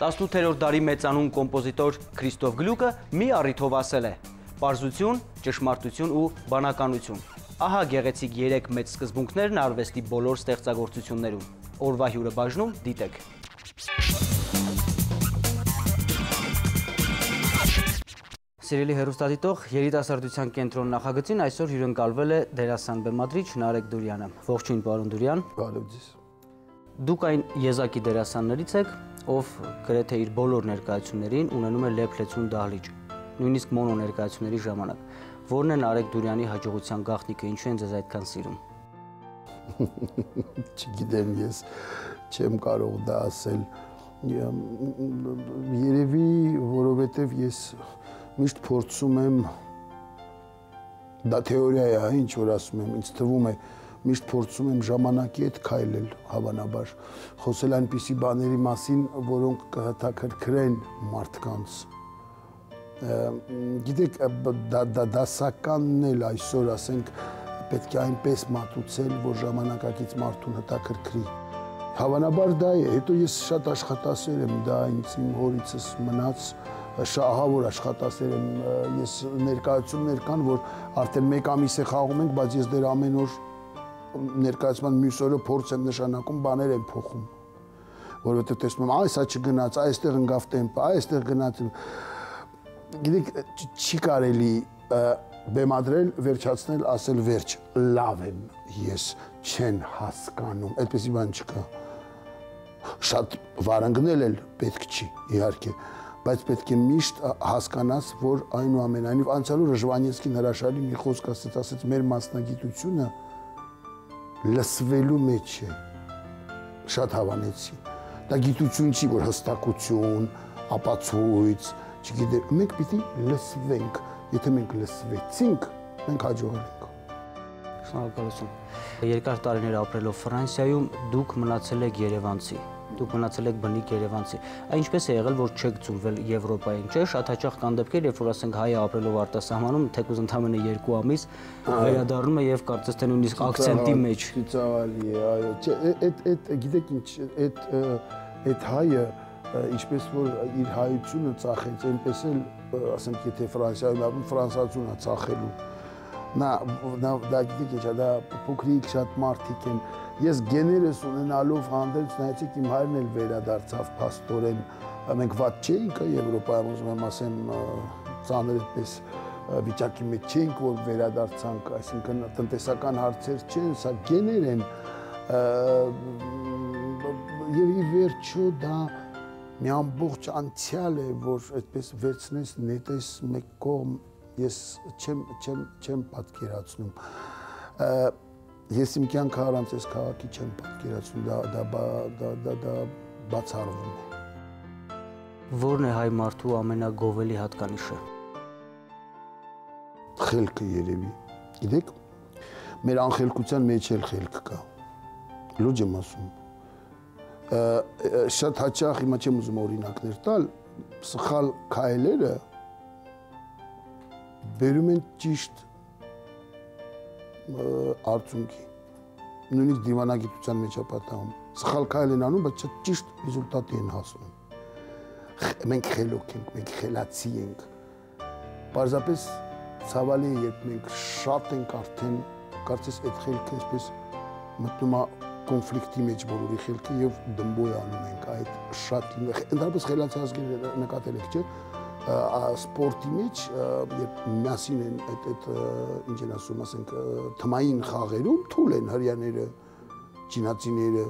18-րդ դարի մեծանուն կոմպոզիտոր Քրիստոֆ Գլուկը մի առիթով ասել է. «Պարզություն, ճշմարտություն ու բանականություն»։ Ահա գեղեցիկ 3 մեծ սկզբունքներն արվեստի բոլոր ստեղծագործություններում։ Օրվա հյուրը բաժնում դիտեք։ Սիրելի հեռուստադիտող, երիտասարդության կենտրոն նախագծին այսօր հյուրընկալվել է դերասան բեմադրիչ Նարեկ Դուրյանը։ Ողջույն, պարոն Դուրյան։ Բարև ձեզ։ Դուք այն եզակի դերասաններից եք, ով գրեթե իր բոլոր ներկայացումներին ունենում է լեփ-լեցուն դահլիճ, նույնիսկ մոնո ներկայացումների ժամանակ։ Որն է Նարեկ Դուրյանի հաջողության գաղտնիքը, ինչու են ձեզ այդքան սիրում։ Չգիտեմ, ես չեմ կարող դա ասել։ Երևի, որովհետև ես միշտ փորձում եմ, դա թեորիա է, ինչ որ ասում եմ, ինձ թվում է, միշտ փորձում եմ ժամանակի հետ քայլել, հավանաբար, խոսել այնպիսի բաների մասին, որոնք կհետաքրքրեն մարդկանց։ Գիտեք, դասականն էլ այսօր, ասենք, պետք է այնպես մատուցել, որ ժամանակակից մարդուն հետաքրքրի։ Հավանաբար դա է, հետո ես շատ աշխատասեր եմ, դա ինձ իմ հորիցս մնաց, շահավոր աշխատասեր եմ, ես ներկայացումներ կան, որ արդեն 1 ամիս է խաղում ենք, բայց ես դեռ ամեն օր ներկայացման մյուս օրը փորձ եմ նշանակում, բաներ եմ փոխում, որովհետև տեսնում եմ, սա չգնաց, այստեղ ընկավ տեմպը, այստեղ գնաց։ Գիտեք, չի կարելի բեմադրել, վերջացնել, ասել վերջ, լավ եմ, ես չեն հասկանում, այդպեսի բան չկա։ Շատ վարանգնել էլ պետք չի, իհարկե, բայց պետք է միշտ հասկանաս, որ այնուամենայնիվ անցյալ օրը Ժվանեցկին հրաշալի մի խոսք ասեց, մեր մասնագիտությունը լսվելու մեջ է, շատ հավանեցի։ Դա գիտություն չի, որ հստակություն, ապացույց, չգիտեմ, մենք պիտի լսվենք, եթե մենք լսվեցինք, մենք հաջողել ենք։ Շնորհակալություն։ Երկար տարիներ ապրելով Ֆրանսիայում դուք մնացել եք երևանցի, դուք մնացել եք բնիկ երևանցի։ Ինչպես է եղել, որ չեք ծնվել Եվրոպայում, չէ՞, շատ հաճախ կան դեպքեր, երբ որ ասենք հայը ապրելով արտասահմանում, թեկուզ ընդամենը 2 ամիս վերադառնում է եւ կարծես թե նույնիսկ ակցենտի մեջ։ Ծավալի է, այո, չէ, գիտեք ինչ, այդ հայը ինչպես որ իր հայությունը ծախեց, այնպես էլ, ասենք, եթե Ֆրանսիայում ապրում, ֆրանսացուն է ծախելու։ Դա գիտեք ինչ, դա փոքրիկ շատ մարդիկ են։ Ես գեներս ունենալով հանդերձ, նայեցիք իմ հայրն էլ վերադարձավ փաստորեն, մենք վատ չէինք Եվրոպայում, ուզում եմ ասեմ, ծանր այդպես վիճակի մեջ չէինք, որ վերադարձանք, այսինքն տնտեսական հարցեր չեն, սա գեներ են, եւ ի վերջո դա մի ամբողջ անցյալ է, որ այդպես վերցնես, նետես մեկ կողմ, ես չեմ պատկերացնում։ Ես իմ կյանքը առանց այս քաղաքի չեմ պատկերացնում, դա բացառվում է։ Որն է հայ մարդու ամենագովելի հատկանիշը։ Խելքը երևի։ Գիտեք, մեր անխելքության մեջ էլ խելք կա։ Լուրջ եմ ասում։ Շատ հաճախ, հիմա չեմ ուզում օրինակներ տալ, սխալ քայլերը բերում են ճիշտ արդյունքի, նույնիսկ դիվանագիտության մեջ է պատահում։ Սխալ քայլ են անում, բայց ճիշտ ռեզուլտատի են հասնում։ Մենք խելոք ենք, մենք խելացի ենք։ Պարզապես ցավալի է, երբ մենք շատ ենք արդեն, կարծես այդ խելքը այսպես մտնում է կոնֆլիկտի մեջ բոլորի խելքը եւ դմբոյ անում ենք այդ շատ ընդհանրապես խելացի ազգեր նկատել եք, չէ՞։ Սպորտի մեջ, երբ միասին են այդ ինչ են ասում, ասենք, թմային խաղերում, թույլ են հրյաները, չինացիները,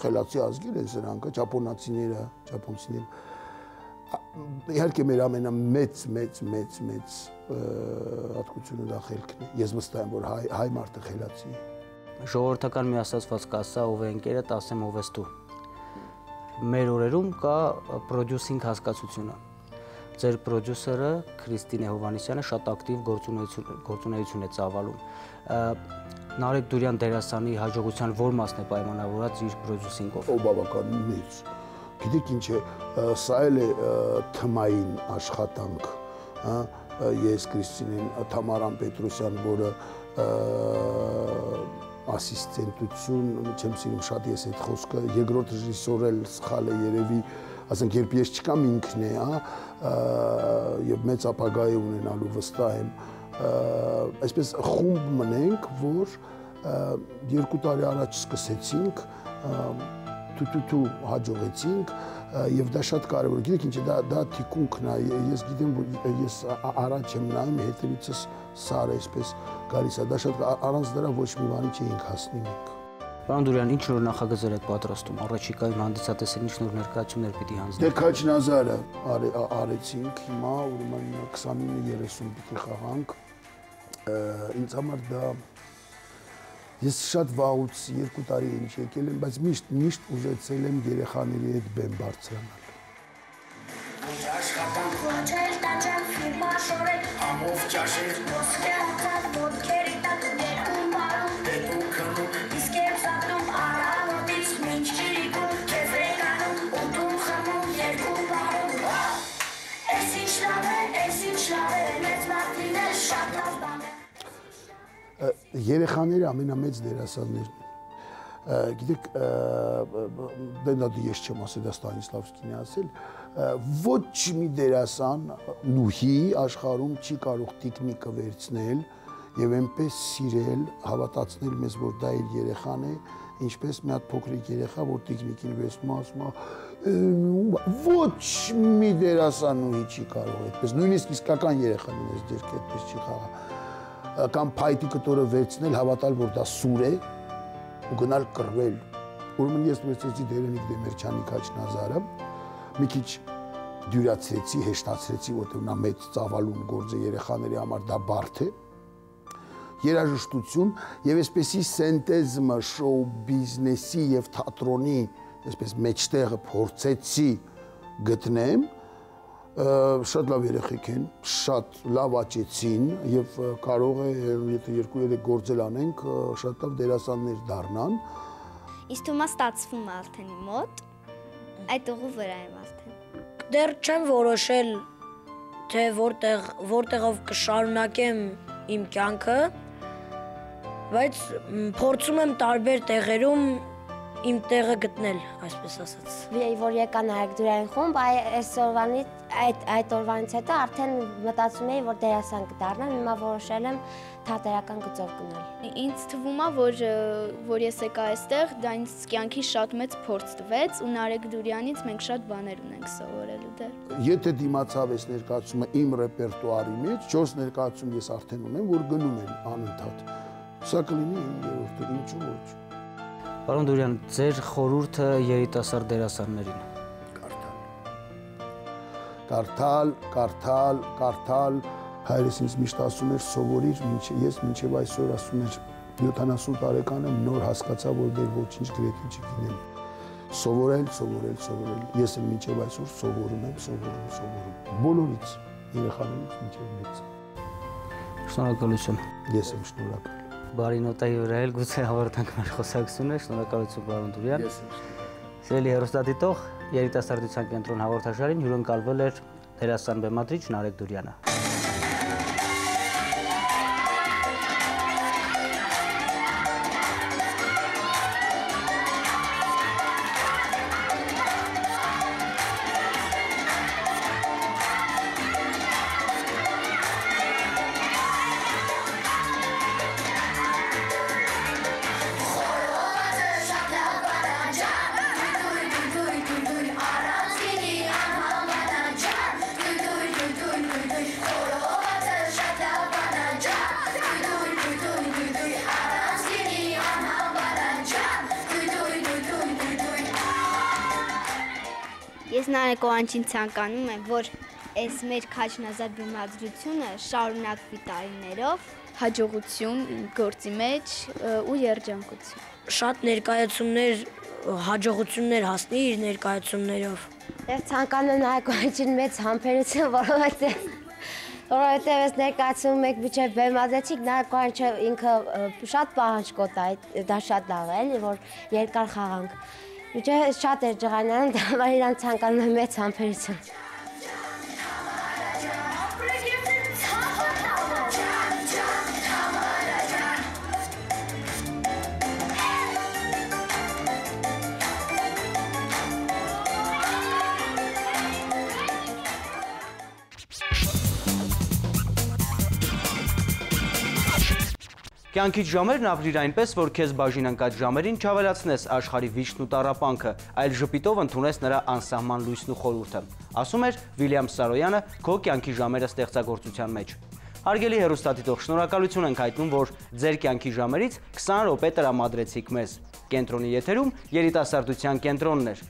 խելացի ազգեր են սրանք, ճապոնացիները, ճապոնցիները։ Իհարկե մեր ամենամեծ հատկությունը դա խելքն է։ Ես վստահ եմ, որ հայ մարդը խելացի է։ Ժողովրդական մի ասացված կա, ասա ով է ընկերդ, ասեմ ով ես դու։ Մեր օրերում կա պրոդյուսինգ հասկացությունը։ Ձեր պրոդյուսերը Քրիստինե Հովհաննիսյանը շատ ակտիվ գործունեություն է ծավալում։ Նարեկ Դուրյան դերասանի հաջողության որ մասն է պայմանավորված իր պրոդյուսինգով։ Բավականին մեծ։ Գիտեք ինչ է, սա էլ է թմային աշխատանք, ես Քրիստինեն Թամարան Պետրոսյան, որը ասիստենտություն, չեմ սիրում շատ ես այդ խոսքը, երկրորդ ռեժիսոր էլ սխալ է երևի, ասենք երբ ես չկամ ինքն է, եւ մեծ ապագա է ունենալու վստահ եմ, այսպես խումբ մնենք, որ 2 տարի առաջ սկսեցինք, թութու հաջողեցինք եւ դա շատ կարեւոր է։ Գիտեք ինչ է, դա թիկունքն է։ Ես գիտեմ, որ ես առաջ եմ նայում, հետևիցս սար այսպես գալիս է։ Դա շատ առանց դրա ոչ մի բանի չէինք հասնի մենք։ Պարոն Դուրյան, ինչ նոր նախագծեր եք պատրաստում։ Առաջիկայում հանդիսատեսին ինչ նոր ներկայացումներ պիտի հանձնեք։ Դե Քաչնազարը արեցինք, հիմա ուրեմն 29:30 պիտի խաղանք։ Ինձ համար դա ես շատ վաղուց 2 տարի ինչ եկել եմ, բայց միշտ ուզեցել եմ երեխաների հետ բեմ բարձրանալ։ Երեխաները ամենամեծ դերասաններն են։ Գիտեք, դա ես չեմ ասել, դա Ստանիսլավսկին է ասել, ոչ մի դերասան նուհի աշխարհում չի կարող տիկնիկը վերցնել եւ այնպես սիրել, հավատացնել մեզ, որ դա իր երեխան է, ինչպես մի հատ փոքրիկ երեխա, որ տիկնիկին վերցնում ասում է, ոչ մի դերասան նուհի չի կարող այդպես, նույնիսկ իսկական երեխան ինձ դերք այդպես չի խաղա։ Կամ փայտի կտորը վերցնել, հավատալ, որ դա սուր է ու գնալ կռվել։ Ուրեմն ես վերցրեցի Դերենիկ Դեմերչյանի Քաչնազարը, մի քիչ դյուրացրեցի, հեշտացրեցի, որտեղ նա մեծ ծավալուն գործ է երեխաների համար, դա բարդ է։ Երաժշտություն եւ այսպեսի սինտեզը շոու բիզնեսի եւ թատրոնի, այսպես մեջտեղը փորձեցի գտնեմ։ Շատ լավ երեխեք են, շատ լավ աճեցին եւ կարող է, եթե 2-3 գործել անենք, շատ լավ դերասաններ դառնան։ Իսկ թվում է ստացվում է Ալթենի մոտ, այդ ուղու վրա եմ արդեն։ Դեռ չեմ որոշել, թե որտեղով կշարունակեմ իմ կյանքը, բայց փորձում եմ տարբեր տեղերում իմ տեղը գտնել, այսպես ասած։ Որ եկա Նարեկ Դուրյանի խումբ, այդ օրվանից հետո արդեն մտածում էի, որ դերասան կդառնամ, հիմա որոշել եմ թատերական գծով գնալ։ Ինձ թվում է, որ ես եկա այստեղ, դա ինձ կյանքի շատ մեծ փորձ տվեց ու Նարեկ Դուրյանից մենք շատ բաներ ունենք սովորելու դեռ։ Եթե դիմացավ այս ներկայացումը իմ ռեպերտուարի մեջ, 4 ներկայացում ես արդեն ունեմ, որ գնում են անընդհատ։ Սա կլինի իմ երրորդը, ինչու ոչ։ Պարոն Դուրյան, ձեր խորհուրդը երիտասարդ դերասաններին։ Կարդալ, հայրս ինձ միշտ ասում էր սովորիր, ես մինչև այսօր ասում էր 70 տարեկան եմ, նոր հասկացա, որ դեր ոչինչ գրեթե չգիտեմ։ Սովորել, ես եմ մինչև այսօր սովորում եմ, բոլորից, երեխաներից մինչև մեծ։ Շնորհակալություն։ Ես եմ շնորհակալ։ Բարի նոտայի վրա էլ գուցե հավարտանք մեր խոսակցությունը, շնորհակալություն պարոն Դուրյան։ Սիրելի հեռուստադիտող, երիտասարդության կենտրոն հաղորդաշարին հյուրընկալվել էր դերասան բեմադրիչ Նարեկ Դուրյանը։ Ես Նարեկ Օվանչին ցանկանում եմ, որ այս մեր Քաչնազար բեմադրությունը շարունակվի տարիներով, հաջողություն գործի մեջ ու երջանկություն։ Շատ ներկայացումներ, հաջողություններ հասնի իր ներկայացումներով։ Ես ցանկանում եմ Նարեկ Օվանչին մեծ համբերություն, որովհետև այս ներկայացումը մեկ միջև բեմադրեցիք, Նարեկ Օվանչը ինքը շատ պահանջկոտ է, դա շատ լավ է, էլի, որ երկար խաղանք։ Շատ էր ջղայնանում, դա իրան ցանկանում եմ մեծ համբերություն։ Կյանքիդ ժամերն ապրիր այնպես, որ քեզ բաժին ընկած ժամերին չավելացնես աշխարհի վիշտն ու տառապանքը, այլ ժպիտով ընդունես նրա անսահման լույսն ու խորհուրդը, ասում էր Վիլյամ Սարոյանը քո կյանքի ժամերը ստեղծագործության մեջ։ Հարգելի հեռուստադիտող, շնորհակալություն ենք հայտնում, որ ձեր կյանքի ժամերից 20 րոպե տրամադրեցիք մեզ։ Կենտրոնի եթերում երիտասարդության կենտրոնն էր։